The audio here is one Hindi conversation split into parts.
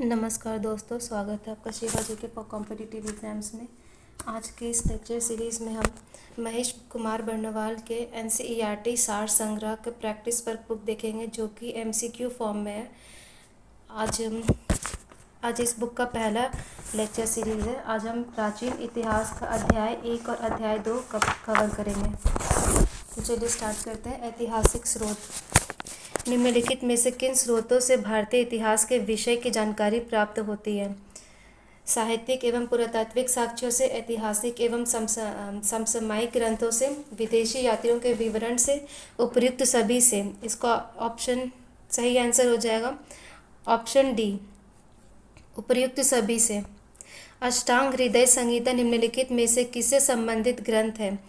नमस्कार दोस्तों, स्वागत है आपका शिवा जी के कॉम्पिटिटिव एग्ज़ाम्स में। आज के इस लेक्चर सीरीज़ में हम महेश कुमार बर्नवाल के एनसीईआरटी सार संग्रह के प्रैक्टिस पर बुक देखेंगे, जो कि एमसीक्यू फॉर्म में है। आज इस बुक का पहला लेक्चर सीरीज़ है। आज हम प्राचीन इतिहास का अध्याय 1 और अध्याय 2 कवर करेंगे। तो चलिए स्टार्ट करते हैं। ऐतिहासिक स्रोत। निम्नलिखित में से किन स्रोतों से भारतीय इतिहास के विषय की जानकारी प्राप्त होती है? साहित्यिक एवं पुरातात्विक साक्ष्यों से, ऐतिहासिक एवं समसामयिक ग्रंथों से, विदेशी यात्रियों के विवरण से, उपर्युक्त सभी से। इसका ऑप्शन सही आंसर हो जाएगा ऑप्शन डी, उपर्युक्त सभी से। अष्टांग हृदय संहिता निम्नलिखित में से किससे संबंधित ग्रंथ है?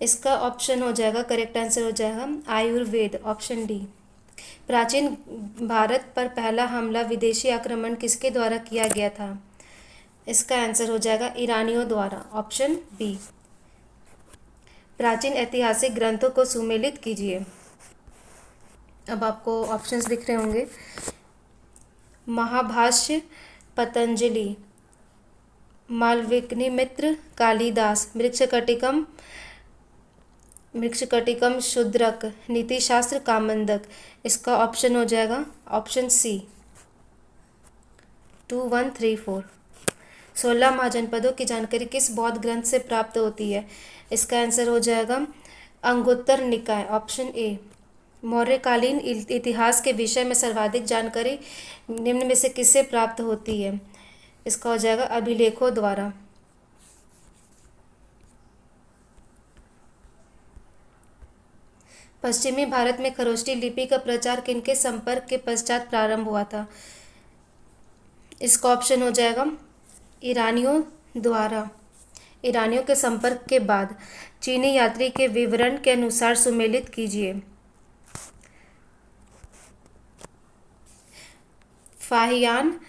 इसका ऑप्शन हो जाएगा, करेक्ट आंसर हो जाएगा आयुर्वेद, ऑप्शन डी। प्राचीन भारत पर पहला हमला विदेशी आक्रमण किसके द्वारा किया गया था? इसका आंसर हो जाएगा ईरानियों द्वारा, ऑप्शन बी। प्राचीन ऐतिहासिक ग्रंथों को सुमेलित कीजिए। अब आपको ऑप्शंस दिख रहे होंगे। महाभाष्य पतंजलि, मालविकनिमित्र कालिदास, मृच्छकटिकम शूद्रक, नीतिशास्त्र कामंदक। इसका ऑप्शन हो जाएगा ऑप्शन सी, 2134। 16 महाजनपदों की जानकारी किस बौद्ध ग्रंथ से प्राप्त होती है? इसका आंसर हो जाएगा अंगुत्तर निकाय, ऑप्शन ए। मौर्यकालीन इतिहास के विषय में सर्वाधिक जानकारी निम्न में से किससे प्राप्त होती है? इसका हो जाएगा अभिलेखों द्वारा। पश्चिमी भारत में खरोष्ठी लिपि का प्रचार किनके संपर्क के पश्चात प्रारंभ हुआ था? इसका ऑप्शन हो जाएगा ईरानियों द्वारा। ईरानियों के संपर्क के बाद। चीनी यात्री के विवरण के अनुसार सुमेलित कीजिए। फाहियान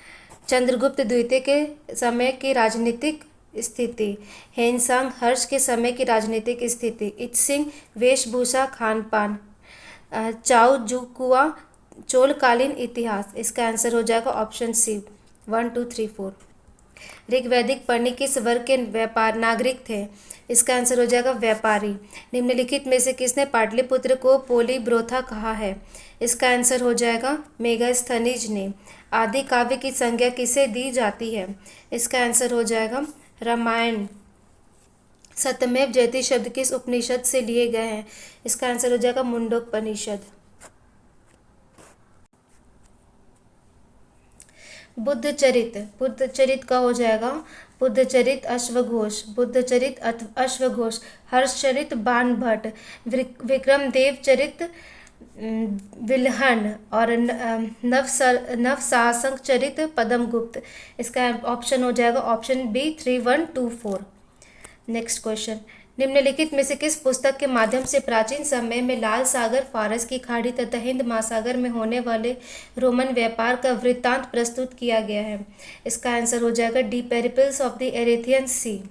चंद्रगुप्त द्वितीय के समय की राजनीतिक स्थिति, हेनसांग हर्ष के समय की राजनीतिक स्थिति, इत्सिंग वेशभूषा खान पान, चाओ जुकुआ चोलकालीन इतिहास। इसका आंसर हो जाएगा ऑप्शन सी, 1 2 3 4। ऋग्वैदिक पढ़ने किस वर्ग के व्यापार नागरिक थे? इसका आंसर हो जाएगा व्यापारी। निम्नलिखित में से किसने पाटलिपुत्र को पोलीब्रोथा कहा है? इसका आंसर हो जाएगा मेगास्थनीज ने। आदि काव्य की संज्ञा किसे दी जाती है? इसका आंसर हो जाएगा रामायण। सत्यमेव जयते शब्द किस उपनिषद से लिए गए हैं? इसका आंसर हो जाएगा मुंडोपनिषद। बुद्धचरित का हो जाएगा बुद्धचरित अश्वघोष, बुद्धचरित अश्वघोष, हर्षचरित बाणभट्ट, विक्रमदेव चरित विल्हन और नवसासंक चरित पद्मगुप्त। इसका ऑप्शन हो जाएगा ऑप्शन बी, 3124। Next question. निम्नलिखित में से किस पुस्तक के माध्यम से प्राचीन समय में लाल सागर, फारस की खाड़ी तथा हिंद महासागर में होने वाले रोमन व्यापार का वृत्तांत प्रस्तुत किया गया है? इसका आंसर हो जाएगा D, Periplus of the Erythraean सी।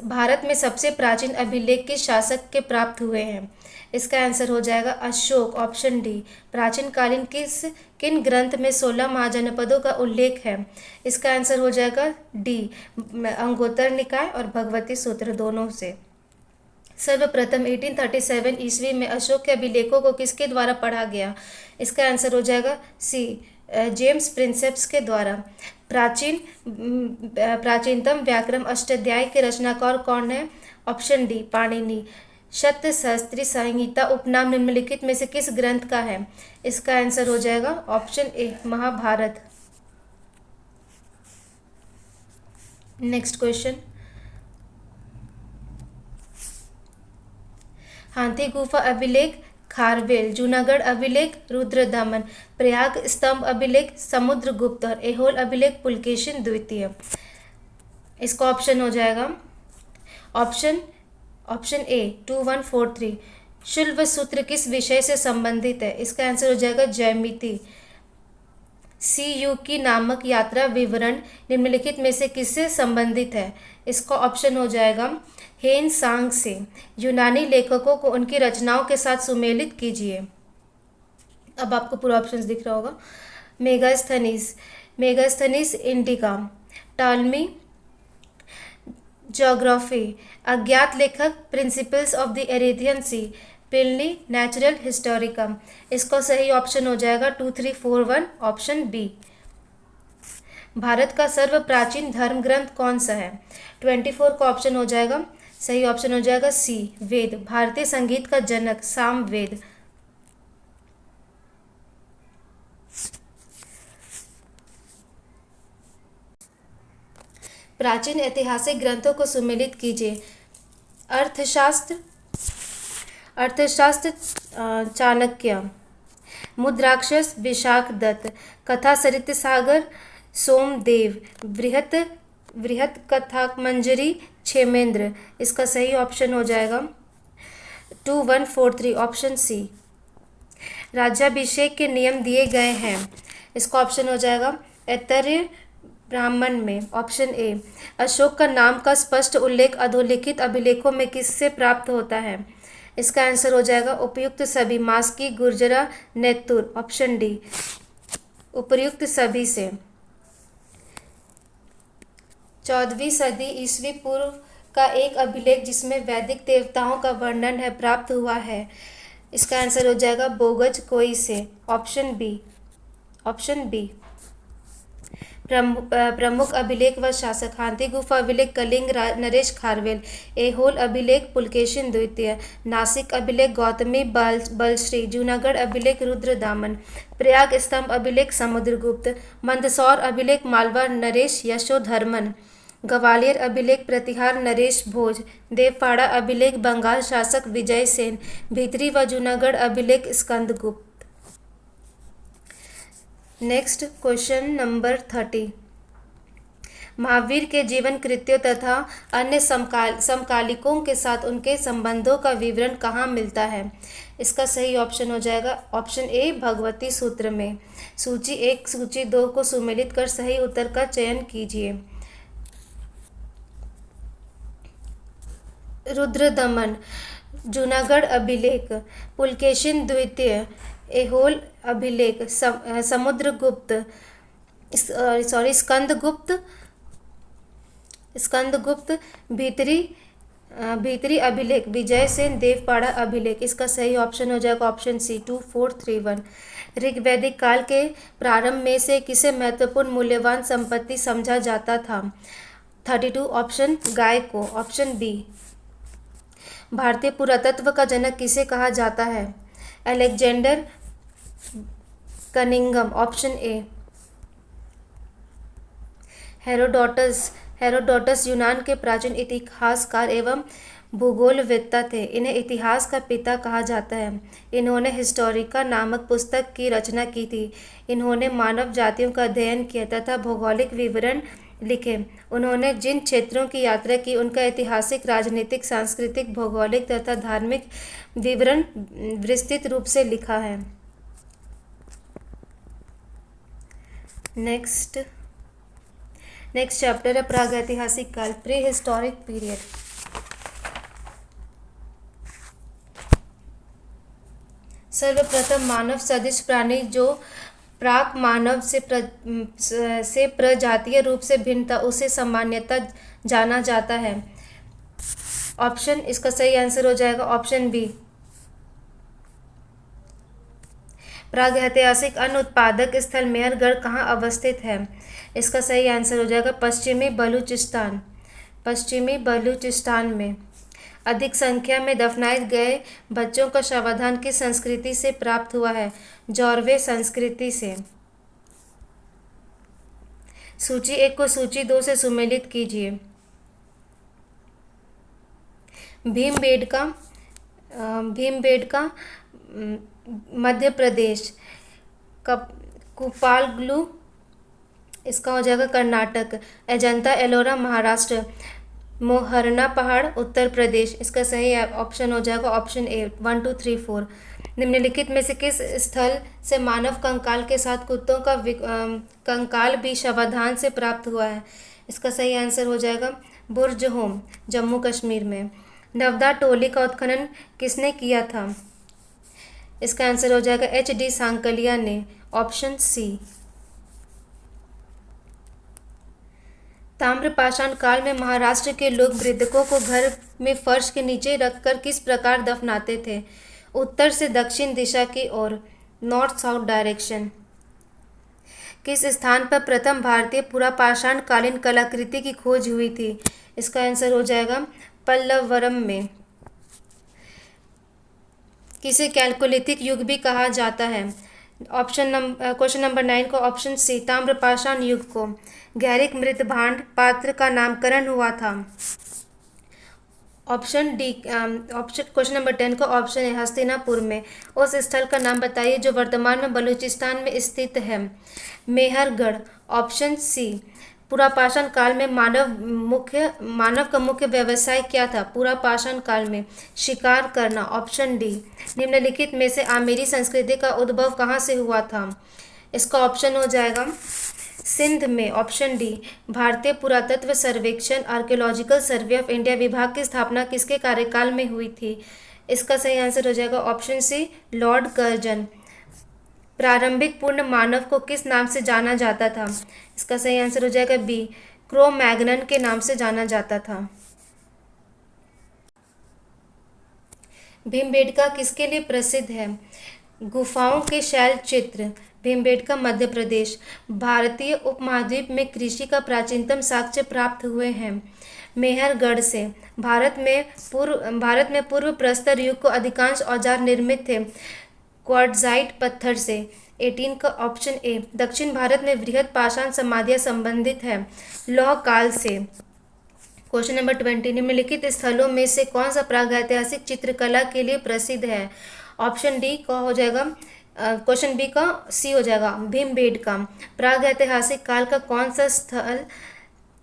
भारत में सबसे प्राचीन अभिलेख किस शासक के प्राप्त हुए हैं? इसका आंसर हो जाएगा अशोक, ऑप्शन डी। प्राचीन कालीन किन ग्रंथ में 16 महाजनपदों का उल्लेख है? इसका आंसर हो जाएगा डी, अंगुत्तर निकाय और भगवती सूत्र दोनों से। सर्वप्रथम 1837 ईस्वी में अशोक के अभिलेखों को किसके द्वारा पढ़ा गया? इसका आंसर हो जाएगा सी, जेम्स प्रिंसेप्स के द्वारा। प्राचीनतम व्याकरण अष्टाध्यायी के रचनाकार कौन है? Option D, Panini. शतसहस्त्री संहिता उपनाम निम्नलिखित में से किस ग्रंथ का है? इसका आंसर हो जाएगा option A, Mahabharata. Next question. हाथी गुफा अभिलेख खारवेल, जूनागढ़ अभिलेख रुद्रदमन, प्रयाग स्तंभ अभिलेख समुद्रगुप्त और ऐहोल अभिलेख पुलकेशिन द्वितीय। इसका ऑप्शन हो जाएगा ऑप्शन ए, 2143। शुल्ब सूत्र किस विषय से संबंधित है? इसका आंसर हो जाएगा ज्यामिति। सीयूकी नामक यात्रा विवरण निम्नलिखित में से किससे संबंधित है? इसका ऑप्शन हो जाएगा हेन सांग से। यूनानी लेखकों को उनकी रचनाओं के साथ सुमेलित कीजिए। अब आपको पूरा ऑप्शंस दिख रहा होगा। Megasthenes, Megasthenes Indica. Ptolemy, geography. अज्ञात लेखक, principles of the Erythraean sea. Pliny, natural Historica. इसका सही ऑप्शन हो जाएगा 2341 ऑप्शन बी। भारत का सर्व प्राचीन धर्म ग्रंथ कौन सा है? 24 का ऑप्शन हो जाएगा, सही ऑप्शन हो जाएगा सी, वेद। भारतीय संगीत का जनक सामवेद। प्राचीन ऐतिहासिक ग्रंथों को सुमेलित कीजिए। अर्थशास्त्र, अर्थशास्त्र चाणक्य। मुद्राक्षस विशाख दत्त। कथा सरित सागर सोमदेव। बृहत बृहत कथा मंजरी क्षेमेंद्र। इसका सही ऑप्शन हो जाएगा 2143 ऑप्शन सी। राज्याभिषेक के नियम दिए गए हैं। इसका ऑप्शन हो जाएगा ऐतरेय ब्राह्मण में ऑप्शन ए। अशोक का नाम का स्पष्ट उल्लेख अधोलिखित अभिलेखों में किससे प्राप्त होता है? इसका आंसर हो जाएगा उपर्युक्त सभी, मास्की, गुर्जरा, नेतुर ऑप्शन डी, उपर्युक्त सभी से। 14वीं सदी ईस्वी पूर्व का एक अभिलेख जिसमें वैदिक देवताओं का वर्णन है प्राप्त हुआ है। इसका आंसर हो जाएगा बोगज कोई से ऑप्शन बी, ऑप्शन बी। प्रमुख अभिलेख व शासक। हाथी गुफा अभिलेख कलिंग नरेश खारवेल। ऐहोल अभिलेख पुलकेशिन द्वितीय। नासिक अभिलेख गौतमी बलश्री। जूनागढ़ अभिलेख रुद्रदामन। प्रयाग स्तंभ अभिलेख समुद्रगुप्त। मंदसौर अभिलेख मालवा नरेश यशोधर्मन। ग्वालियर अभिलेख प्रतिहार नरेश भोज। देवपाड़ा अभिलेख बंगाल शासक विजय सेन। भीतरी व जूनागढ़ अभिलेख Skandagupta. Next question number 30। Mahavir के जीवन कृत्यों तथा अन्य समकालिकों के साथ उनके संबंधों का विवरण कहाँ मिलता है? इसका सही ऑप्शन हो जाएगा ऑप्शन ए, भगवती सूत्र में। सूची 1 सूची 2 को सुमेलित कर सही उत्तर का चयन कीजिए। रुद्रदमन, जूनागढ़ अभिलेख, पुलकेशिन द्वितीय, ऐहोल अभिलेख, समुद्रगुप्त, स्कंदगुप्त, स्कंदगुप्त, भीतरी अभिलेख, विजय सेन, देवपाड़ा अभिलेख। इसका सही ऑप्शन हो जाएगा ऑप्शन सी 2431। ऋग्वैदिक काल के प्रारंभ में से किसे महत्वपूर्ण मूल्यवान संपत्ति समझा जाता था? 32 ऑप्शन गाय को ऑप्शन बी। भारतीय पुरातत्व का जनक किसे कहा जाता है? Alexander Cunningham option A. Herodotus, Herodotus यूनान के प्राचीन इतिहासकार एवं भूगोलवेत्ता थे। इन्हें इतिहास का पिता कहा जाता है। इन्होंने हिस्टोरिका नामक पुस्तक की रचना की थी। इन्होंने मानव जातियों का अध्ययन किया तथा भौगोलिक विवरण लिखे। उन्होंने जिन क्षेत्रों की यात्रा की उनका ऐतिहासिक, राजनीतिक, सांस्कृतिक, भौगोलिक तथा धार्मिक विवरण विस्तृत रूप से लिखा है। नेक्स्ट चैप्टर है प्रागैतिहासिक काल, प्री हिस्टोरिक पीरियड। सर्वप्रथम मानव सदृश प्राणी जो प्राक मानव से प्रजातीय रूप से भिन्न था उसे सामान्यतः जाना जाता है। ऑप्शन, इसका सही आंसर हो जाएगा ऑप्शन बी। प्रागैतिहासिक अन्न उत्पादक स्थल मेहरगढ़ कहाँ अवस्थित है? इसका सही आंसर हो जाएगा पश्चिमी बलूचिस्तान, पश्चिमी बलूचिस्तान में। अधिक संख्या में दफनाए गए बच्चों का शवाधान किस संस्कृति से प्राप्त हुआ है? जॉर्वे संस्कृति से। सूची 1 को सूची 2 से सुमेलित कीजिए। भीमबेडका मध्य प्रदेश। कुपालगुलू, इसका हो जाएगा कर्नाटक। अजंता एलोरा महाराष्ट्र। मोहरना पहाड़ उत्तर प्रदेश। इसका सही ऑप्शन हो जाएगा ऑप्शन ए 1 2 3 4। निम्नलिखित में से किस स्थल से मानव कंकाल के साथ कुत्तों का कंकाल भी शवाधान से प्राप्त हुआ है? इसका सही आंसर हो जाएगा बुर्जहोम, जम्मू कश्मीर में। नवदा टोली का उत्खनन किसने किया था? इसका आंसर हो जाएगा HD सांकलिया ने ऑप्शन सी। ताम्रपाषाण काल में महाराष्ट्र के लोग मृतकों को घर में फर्श के नीचे रखकर किस प्रकार दफनाते थे? उत्तर से दक्षिण दिशा की ओर, नॉर्थ साउथ डायरेक्शन। किस स्थान पर प्रथम भारतीय पुरापाषाण कालीन कलाकृति की खोज हुई थी? इसका आंसर हो जाएगा पल्लवरम में। किसे कैल्कोलिथिक युग भी कहा जाता है? क्वेश्चन नंबर 9 को ऑप्शन सी ताम्रपाषाण युग को। गैरिक मृत भांड पात्र का नामकरण हुआ था। ऑप्शन डी क्वेश्चन नंबर 10 को ऑप्शन है हस्तिनापुर में। उस स्थल का नाम बताइए जो वर्तमान में बलूचिस्तान में स्थित है। मेहरगढ़। ऑप्शन सी पुरापाषाण काल में मानव का मुख्य व्यवसाय क्या था? पुरापाषाण काल में शिकार करना। ऑप्शन डी निम्नलिखित में से आमेरी संस्कृति का उद्भव कहाँ से हुआ था? इसका ऑप्शन हो जाएगा सिंध में। ऑप्शन डी भारतीय पुरातत्व सर्वेक्षण आर्कियोलॉजिकल सर्वे ऑफ इंडिया विभाग की स्थापना किसके कार्यकाल में हुई थी? इसका सही आंसर हो जाएगा ऑप्शन सी लॉर्ड कर्जन। प्रारंभिक पूर्ण मानव को किस नाम से जाना जाता था? इसका सही आंसर हो जाएगा बी क्रो मैग्नन के नाम से जाना जाता था। भीमबेटका किसके लिए प्रसिद्ध है? गुफाओं के शैल चित्र। भीमबेटका मध्य प्रदेश। भारतीय उपमहाद्वीप में कृषि का प्राचीनतम साक्ष्य प्राप्त हुए हैं मेहरगढ़ से। भारत में पूर्व प्रस्तर युग को अधिकांश औजार निर्मित थे क्वार्ट्जाइट पत्थर से। 18 का ऑप्शन ए। दक्षिण भारत में बृहद पाषाण समाधियाँ संबंधित है लौह काल से। क्वेश्चन नंबर 20 निम्नलिखित स्थलों में से कौन सा प्रागैतिहासिक चित्रकला के लिए प्रसिद्ध है? ऑप्शन डी का हो जाएगा क्वेश्चन बी का सी हो जाएगा भीमबेटका। प्रागैतिहासिक काल का कौन सा स्थल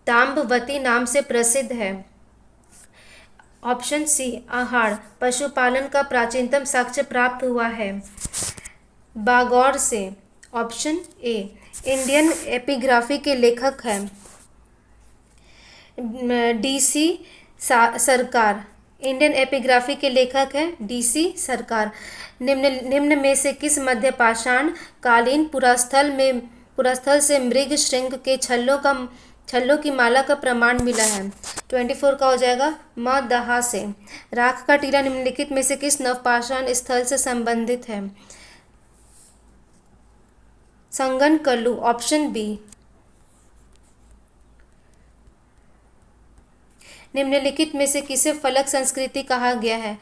ताम्बवती नाम से प्रसिद्ध है? ऑप्शन सी आहार। पशुपालन का प्राचीनतम साक्ष्य प्राप्त हुआ है बागौर से। ऑप्शन ए इंडियन एपिग्राफी के लेखक हैं DC सरकार। इंडियन एपिग्राफी के लेखक हैं DC सरकार। निम्न में से किस मध्यपाषाण कालीन पुरास्थल से मृग श्रृंग के छल्लों की माला का प्रमाण मिला है? 24 का हो जाएगा मदहा से। राख का टीला निम्नलिखित में से किस नवपाषाण स्थल से संबंधित है? संगनकल्लू। Option B. निम्नलिखित में से किसे फलक संस्कृति कहा गया है?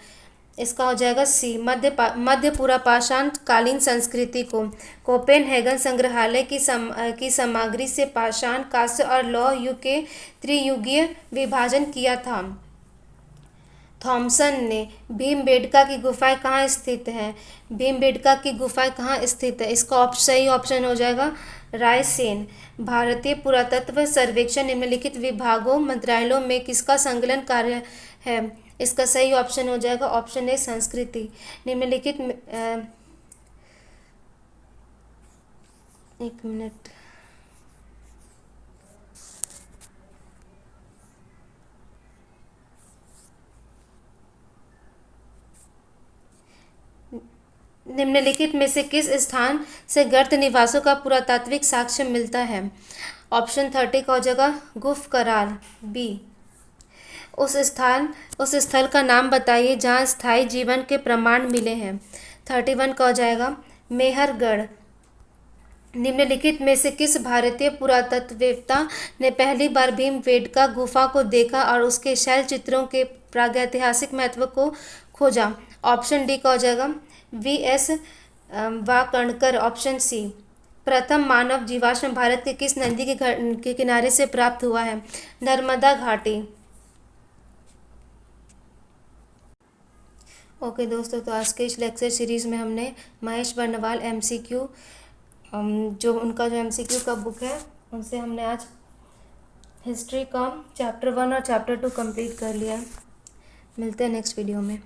इसका हो जाएगा सी मध्य पुरापाषाण कालीन संस्कृति को। कोपेनहेगन संग्रहालय की सामग्री से पाषाण, कांस्य और लौह युग के त्रियुगीय विभाजन किया था। थॉमसन ने। भीमबेटका की गुफाएं कहाँ स्थित हैं? भीमबेटका की गुफाएं कहाँ स्थित है? इसका सही ऑप्शन हो जाएगा रायसेन। भारतीय पुरातत्व सर्वेक्षण निम्नलिखित विभागों मंत्रालयों में किसका संकलन कार्य है? इसका सही ऑप्शन हो जाएगा ऑप्शन ए संस्कृति। निम्नलिखित एक मिनट निम्नलिखित में से किस स्थान से गर्त निवासों का पुरातात्विक साक्ष्य मिलता है? ऑप्शन 30 का हो जाएगा गुफ कराल बी। उस स्थल का नाम बताइए जहाँ स्थायी जीवन के प्रमाण मिले हैं। 31 का हो जाएगा मेहरगढ़। निम्नलिखित में से किस भारतीय पुरातत्ववेत्ता ने पहली बार भीमबेटका गुफा को देखा और उसके शैल चित्रों के प्रागैतिहासिक महत्व को खोजा? ऑप्शन डी का हो जाएगा VS वाकणकर। Option C. प्रथम मानव जीवाश्म भारत के किस नदी के किनारे से प्राप्त हुआ है? नर्मदा घाटी। ओके दोस्तों, तो आज के इस लेक्चर सीरीज़ में हमने महेश बर्नवाल MCQ जो उनका जो MCQ का बुक है उनसे हमने आज हिस्ट्री का चैप्टर 1 और चैप्टर 2 कंप्लीट कर लिया। मिलते हैं नेक्स्ट वीडियो में।